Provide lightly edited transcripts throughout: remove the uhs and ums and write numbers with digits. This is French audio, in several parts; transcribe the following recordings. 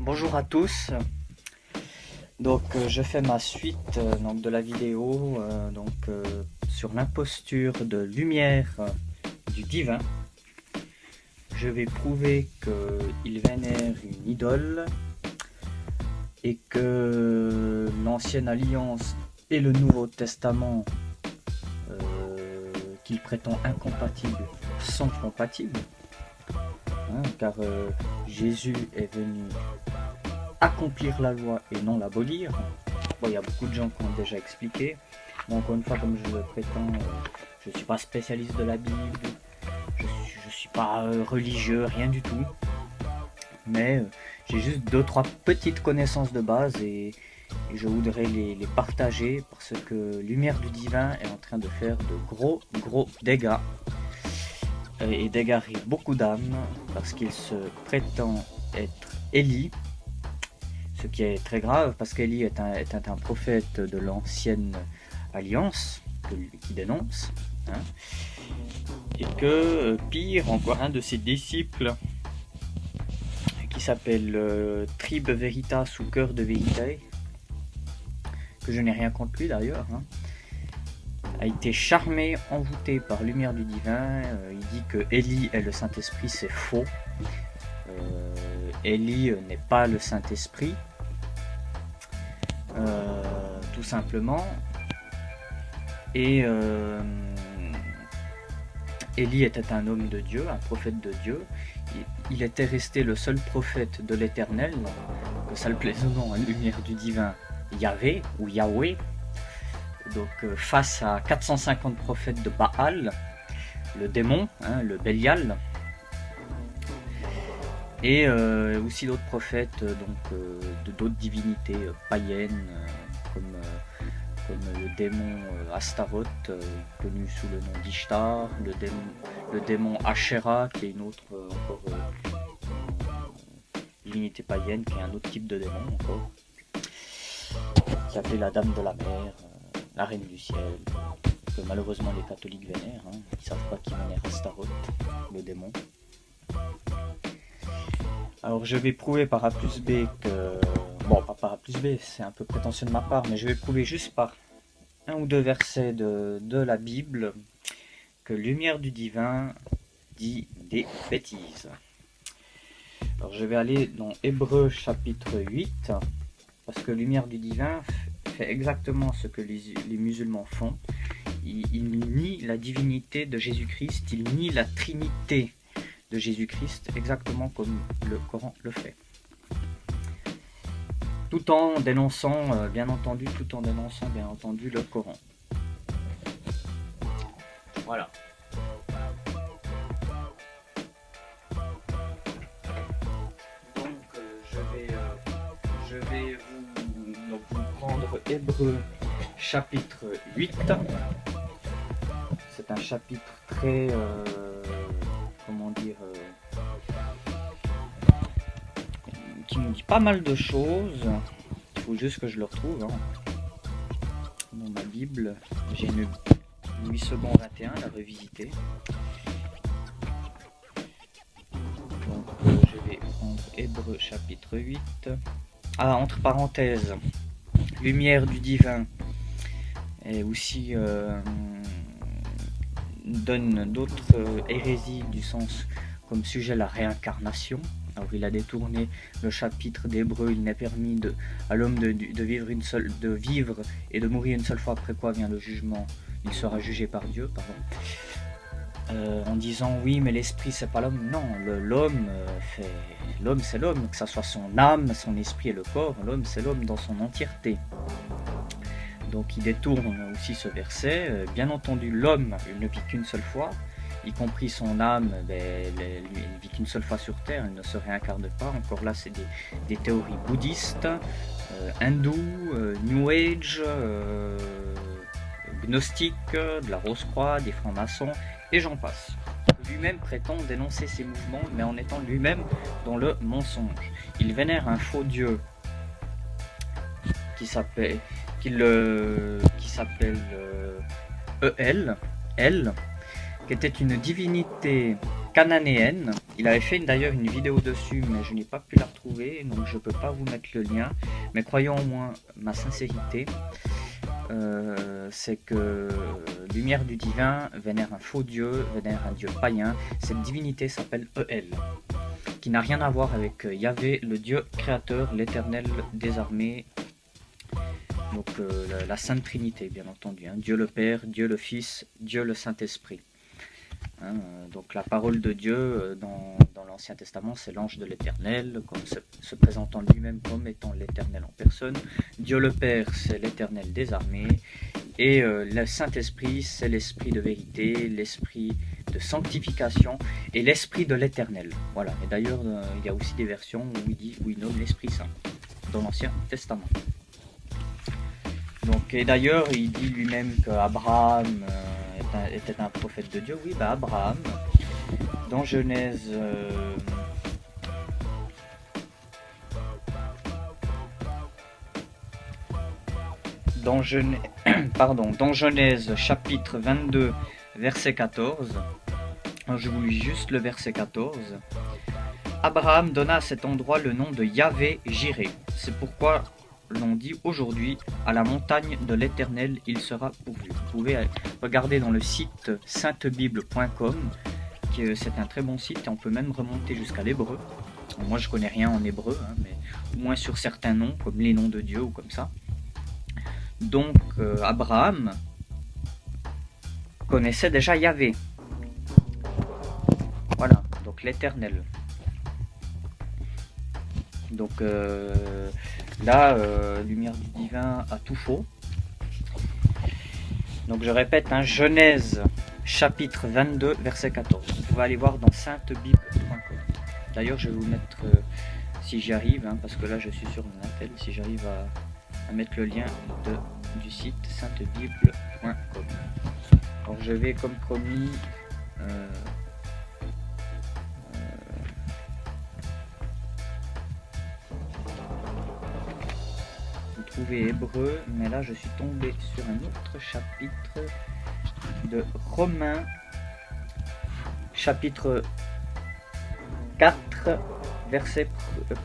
Bonjour à tous. Donc je fais ma suite de la vidéo sur l'imposture de lumière du divin. Je vais prouver qu'il vénère une idole et que l'Ancienne Alliance et le Nouveau Testament qu'il prétend incompatibles sont compatibles, car Jésus est venu accomplir la loi et non l'abolir. Bon, il y a beaucoup de gens qui ont déjà expliqué. Bon, encore une fois, comme je le prétends, je ne suis pas spécialiste de la Bible, je suis pas religieux, rien du tout. Mais j'ai juste 2-3 petites connaissances de base et je voudrais les partager parce que Lumière du Divin est en train de faire de gros dégâts et d'égarer beaucoup d'âmes parce qu'il se prétend être Élie. Ce qui est très grave parce qu'Élie est un prophète de l'Ancienne Alliance qui dénonce, et que pire encore, un de ses disciples qui s'appelle Tribe Veritas ou Cœur de Vérité, que je n'ai rien contre lui d'ailleurs, a été charmé, envoûté par Lumière du Divin. Il dit que Élie est le Saint-Esprit, c'est faux. Élie n'est pas le Saint-Esprit, tout simplement. Et Élie était un homme de Dieu, un prophète de Dieu. Il était resté le seul prophète de l'Éternel, que ça le plaise ou non, à Lumière du Divin, Yahvé ou Yahweh. Donc face à 450 prophètes de Baal, le démon, le Bélial, et aussi d'autres prophètes d'autres divinités païennes comme le démon Astaroth, connu sous le nom d'Ishtar, le démon Asherah, qui est une autre divinité païenne, qui est un autre type de démon encore, qui s'appelait la Dame de la Mer, la Reine du Ciel, que malheureusement les catholiques vénèrent, ils ne savent pas qui vénère Astaroth, le démon. Alors je vais prouver par A plus B que... Bon, pas par A plus B, c'est un peu prétentieux de ma part, mais je vais prouver juste par un ou deux versets de la Bible que Lumière du Divin dit des bêtises. Alors je vais aller dans Hébreux chapitre 8, parce que Lumière du Divin fait exactement ce que les musulmans font. Il nie la divinité de Jésus-Christ, il nie la Trinité de Jésus-Christ, exactement comme le Coran le fait. Tout en dénonçant, bien entendu, le Coran. Voilà. Donc, je vais vous prendre Hébreux chapitre 8. C'est un chapitre très... qui nous dit pas mal de choses. Il faut juste que je le retrouve dans ma Bible. J'ai une 8 secondes 21 la revisiter. Donc je vais prendre Hébreux chapitre 8. Entre parenthèses, Lumière du Divin et aussi donne d'autres hérésies du sens comme sujet la réincarnation. Alors il a détourné le chapitre d'Hébreux, il n'est permis à l'homme de vivre et de mourir une seule fois, après quoi vient le jugement, il sera jugé par Dieu, en disant oui mais l'esprit c'est pas l'homme. Non, l'homme c'est l'homme, que ça soit son âme, son esprit et le corps, l'homme c'est l'homme dans son entièreté. Donc il détourne aussi ce verset. Bien entendu l'homme il ne vit qu'une seule fois, y compris son âme, il ne vit qu'une seule fois sur Terre, il ne se réincarne pas. Encore là, c'est des théories bouddhistes, hindoues, New Age, gnostiques, de la Rose-Croix, des francs-maçons, et j'en passe. Lui-même prétend dénoncer ces mouvements, mais en étant lui-même dans le mensonge. Il vénère un faux dieu qui s'appelle El, qui était une divinité cananéenne. Il avait fait d'ailleurs une vidéo dessus, mais je n'ai pas pu la retrouver, donc je ne peux pas vous mettre le lien. Mais croyons au moins ma sincérité, c'est que Lumière du Divin vénère un faux dieu, vénère un dieu païen. Cette divinité s'appelle El, qui n'a rien à voir avec Yahvé, le Dieu créateur, l'Éternel des armées. Donc la Sainte Trinité, bien entendu, hein. Dieu le Père, Dieu le Fils, Dieu le Saint-Esprit. Hein, donc la parole de Dieu dans l'Ancien Testament, c'est l'ange de l'Éternel, comme se présentant lui-même comme étant l'Éternel en personne. Dieu le Père, c'est l'Éternel des armées. Et le Saint-Esprit, c'est l'Esprit de vérité, l'Esprit de sanctification et l'Esprit de l'Éternel. Voilà. Et d'ailleurs, il y a aussi des versions où il nomme l'Esprit Saint dans l'Ancien Testament. Donc, et d'ailleurs, il dit lui-même qu'Abraham était un prophète de Dieu. Oui, bah Abraham, dans Genèse, dans Genèse chapitre 22, verset 14, je vous lis juste le verset 14. Abraham donna à cet endroit le nom de Yahvé Jiré. C'est pourquoi l'on dit aujourd'hui, à la montagne de l'Éternel, il sera pourvu. Vous pouvez regarder dans le site saintebible.com, c'est un très bon site et on peut même remonter jusqu'à l'hébreu. Moi je connais rien en hébreu, hein, mais au moins sur certains noms, comme les noms de Dieu ou comme ça. Donc Abraham connaissait déjà Yahvé. Voilà, donc l'Éternel. Donc là, Lumière du Divin a tout faux. Donc je répète, hein, Genèse chapitre 22, verset 14. Vous pouvez aller voir dans saintebible.com. D'ailleurs, je vais vous mettre, si j'y arrive, hein, parce que là je suis sur mon appel, si j'arrive à mettre le lien du site saintebible.com. Alors je vais, comme promis, trouver hébreu, mais là je suis tombé sur un autre chapitre de Romains, chapitre 4, verset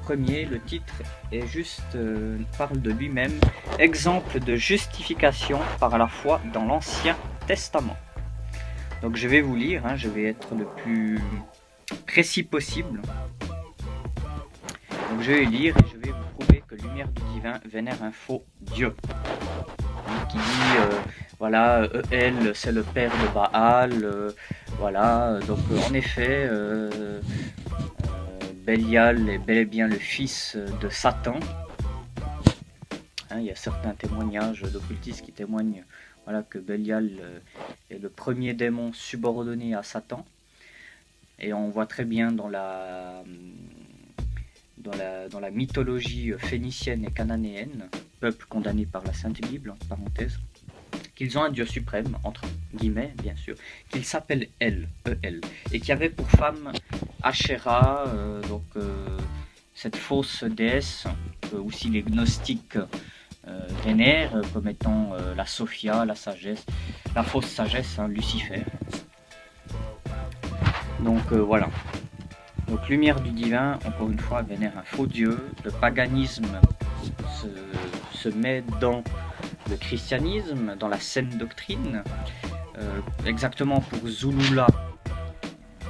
1er. Le titre est juste, parle de lui-même, exemple de justification par la foi dans l'Ancien Testament. Donc je vais vous lire, hein, je vais être le plus précis possible. Donc je vais lire et je vais vous prouver que Lumière du Divin vénère un faux Dieu. Qui dit, voilà, El c'est le père de Baal, voilà, donc en effet, Bélial est bel et bien le fils de Satan. Hein, il y a certains témoignages d'occultistes qui témoignent, voilà, que Bélial est le premier démon subordonné à Satan. Et on voit très bien dans la mythologie phénicienne et cananéenne, peuple condamné par la Sainte Bible, entre parenthèses, qu'ils ont un Dieu suprême, entre guillemets bien sûr, qu'il s'appelle El, et qui avait pour femme Asherah, cette fausse déesse, aussi les gnostiques vénèrent comme étant la Sophia, la sagesse, la fausse sagesse, hein, Lucifer. Donc voilà. Donc Lumière du Divin, encore une fois, vénère un faux Dieu. Le paganisme se met dans le christianisme, dans la saine doctrine. Exactement pour Zulula.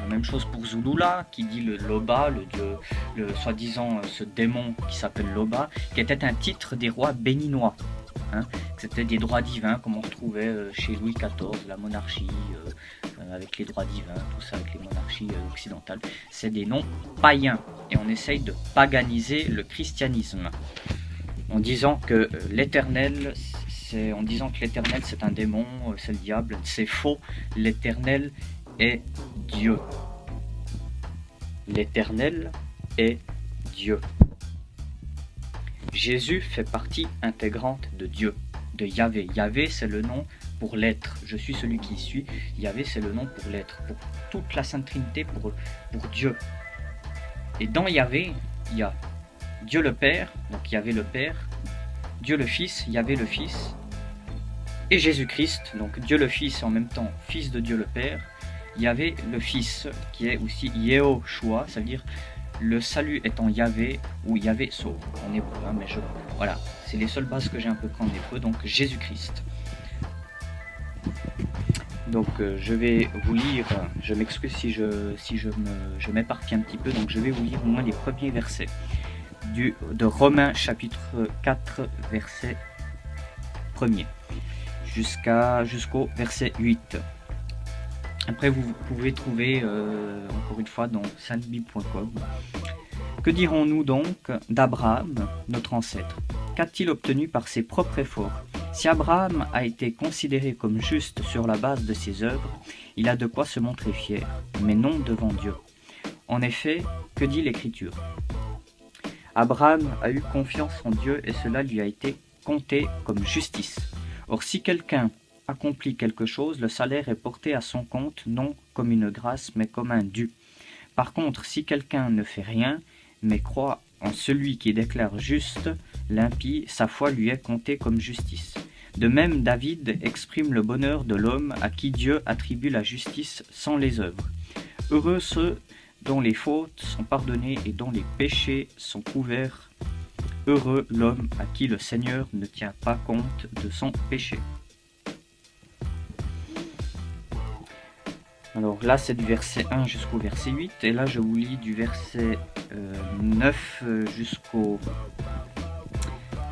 La même chose pour Zulula, qui dit le Loba, le dieu, soi-disant ce démon qui s'appelle Loba, qui était un titre des rois béninois. Hein, c'était des droits divins comme on retrouvait chez Louis XIV, la monarchie, avec les droits divins, tout ça avec les monarchies occidentales. C'est des noms païens et on essaye de paganiser le christianisme en disant que l'Éternel, c'est un démon, c'est le diable. C'est faux, l'Éternel est Dieu. L'Éternel est Dieu. Jésus fait partie intégrante de Dieu, de Yahvé. Yahvé, c'est le nom pour l'être. Je suis celui qui suis. Yahvé, c'est le nom pour l'être, pour toute la Sainte Trinité, pour Dieu. Et dans Yahvé, il y a Dieu le Père, donc Yahvé le Père, Dieu le Fils, Yahvé le Fils, et Jésus-Christ, donc Dieu le Fils en même temps Fils de Dieu le Père, il y avait le Fils, qui est aussi Yehoshua, ça veut dire le salut étant Yahvé, ou Yahvé sauve en hébreu, hein, mais voilà, c'est les seules bases que j'ai un peu pris en hébreu, donc Jésus-Christ. Donc je vais vous lire, je m'excuse si je m'éparpille un petit peu, donc je vais vous lire au moins les premiers versets de Romains chapitre 4, verset 1er, jusqu'au verset 8. Après vous pouvez trouver, encore une fois, dans saintbible.com. Que dirons-nous donc d'Abraham, notre ancêtre? Qu'a-t-il obtenu par ses propres efforts? Si Abraham a été considéré comme juste sur la base de ses œuvres, il a de quoi se montrer fier, mais non devant Dieu. En effet, que dit l'Écriture? Abraham a eu confiance en Dieu et cela lui a été compté comme justice. Or, si quelqu'un accomplit quelque chose, le salaire est porté à son compte, non comme une grâce, mais comme un dû. Par contre, si quelqu'un ne fait rien, mais croit en celui qui déclare juste l'impie, sa foi lui est comptée comme justice. De même, David exprime le bonheur de l'homme à qui Dieu attribue la justice sans les œuvres. Heureux ceux dont les fautes sont pardonnées et dont les péchés sont couverts. Heureux l'homme à qui le Seigneur ne tient pas compte de son péché. Alors là, c'est du verset 1 jusqu'au verset 8, et là je vous lis du verset 9 jusqu'au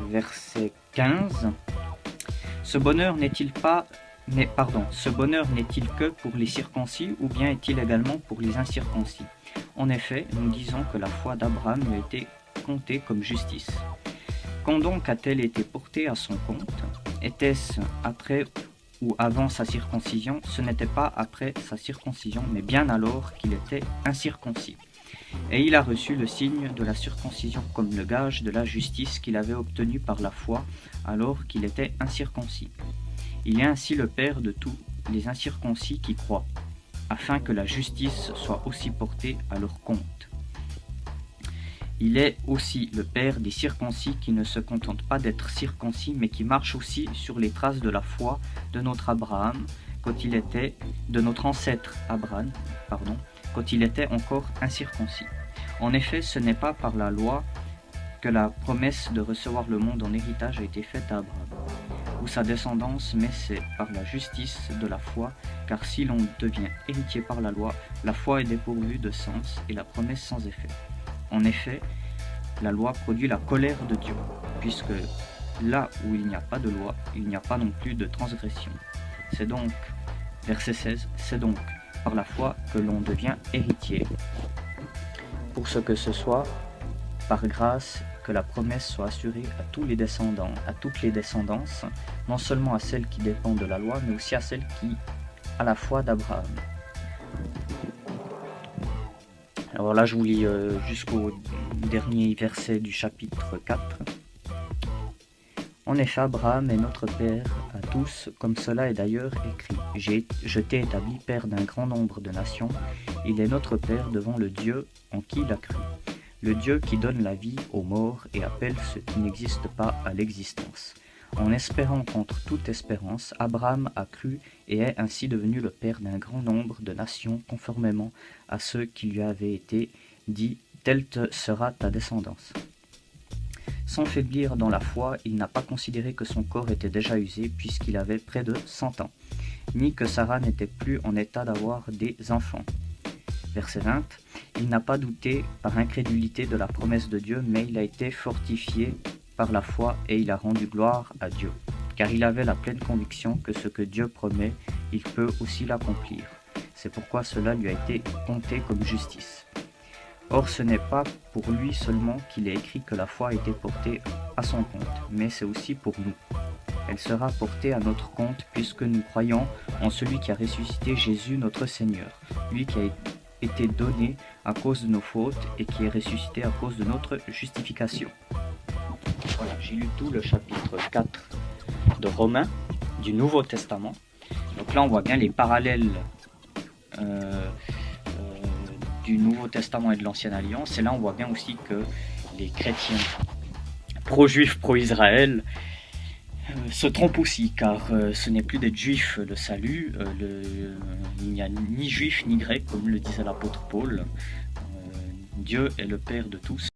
verset 15. Ce bonheur n'est-il que pour les circoncis, ou bien est-il également pour les incirconcis? En effet, nous disons que la foi d'Abraham lui a été comptée comme justice. Quand donc a-t-elle été portée à son compte? Était-ce après ou avant sa circoncision? Ce n'était pas après sa circoncision, mais bien alors qu'il était incirconcis. Et il a reçu le signe de la circoncision comme le gage de la justice qu'il avait obtenue par la foi alors qu'il était incirconcis. Il est ainsi le Père de tous les incirconcis qui croient, afin que la justice soit aussi portée à leur compte. Il est aussi le Père des circoncis qui ne se contentent pas d'être circoncis, mais qui marchent aussi sur les traces de la foi de notre ancêtre Abraham, quand il était encore incirconcis. En effet, ce n'est pas par la loi que la promesse de recevoir le monde en héritage a été faite à Abraham, ou sa descendance, mais c'est par la justice de la foi, car si l'on devient héritier par la loi, la foi est dépourvue de sens et la promesse sans effet. En effet, la loi produit la colère de Dieu, puisque là où il n'y a pas de loi, il n'y a pas non plus de transgression. C'est donc, verset 16, c'est donc par la foi que l'on devient héritier, pour ce que ce soit par grâce que la promesse soit assurée à toutes les descendances, non seulement à celles qui dépendent de la loi, mais aussi à celles qui, à la foi d'Abraham. Alors là, je vous lis jusqu'au dernier verset du chapitre 4. En effet, Abraham est notre Père à tous, comme cela est d'ailleurs écrit. Je t'ai établi Père d'un grand nombre de nations. Il est notre Père devant le Dieu en qui il a cru. Le Dieu qui donne la vie aux morts et appelle ceux qui n'existent pas à l'existence. En espérant contre toute espérance, Abraham a cru et est ainsi devenu le père d'un grand nombre de nations, conformément à ce qui lui avait été dit, telle sera ta descendance. Sans faiblir dans la foi, il n'a pas considéré que son corps était déjà usé, puisqu'il avait près de 100 ans, ni que Sarah n'était plus en état d'avoir des enfants. Verset 20. Il n'a pas douté par incrédulité de la promesse de Dieu, mais il a été fortifié par la foi et il a rendu gloire à Dieu, car il avait la pleine conviction que ce que Dieu promet, il peut aussi l'accomplir. C'est pourquoi cela lui a été compté comme justice. Or, ce n'est pas pour lui seulement qu'il est écrit que la foi a été portée à son compte, mais c'est aussi pour nous. Elle sera portée à notre compte puisque nous croyons en celui qui a ressuscité Jésus notre Seigneur, lui qui a été donné à cause de nos fautes et qui est ressuscité à cause de notre justification. Voilà, j'ai lu tout le chapitre 4 de Romains du Nouveau Testament. Donc là, on voit bien les parallèles du Nouveau Testament et de l'Ancienne Alliance. Et là, on voit bien aussi que les chrétiens pro-juifs, pro-Israël, se trompe aussi, car ce n'est plus d'être juif le salut, il n'y a ni juif ni grec, comme le disait l'apôtre Paul. Dieu est le Père de tous.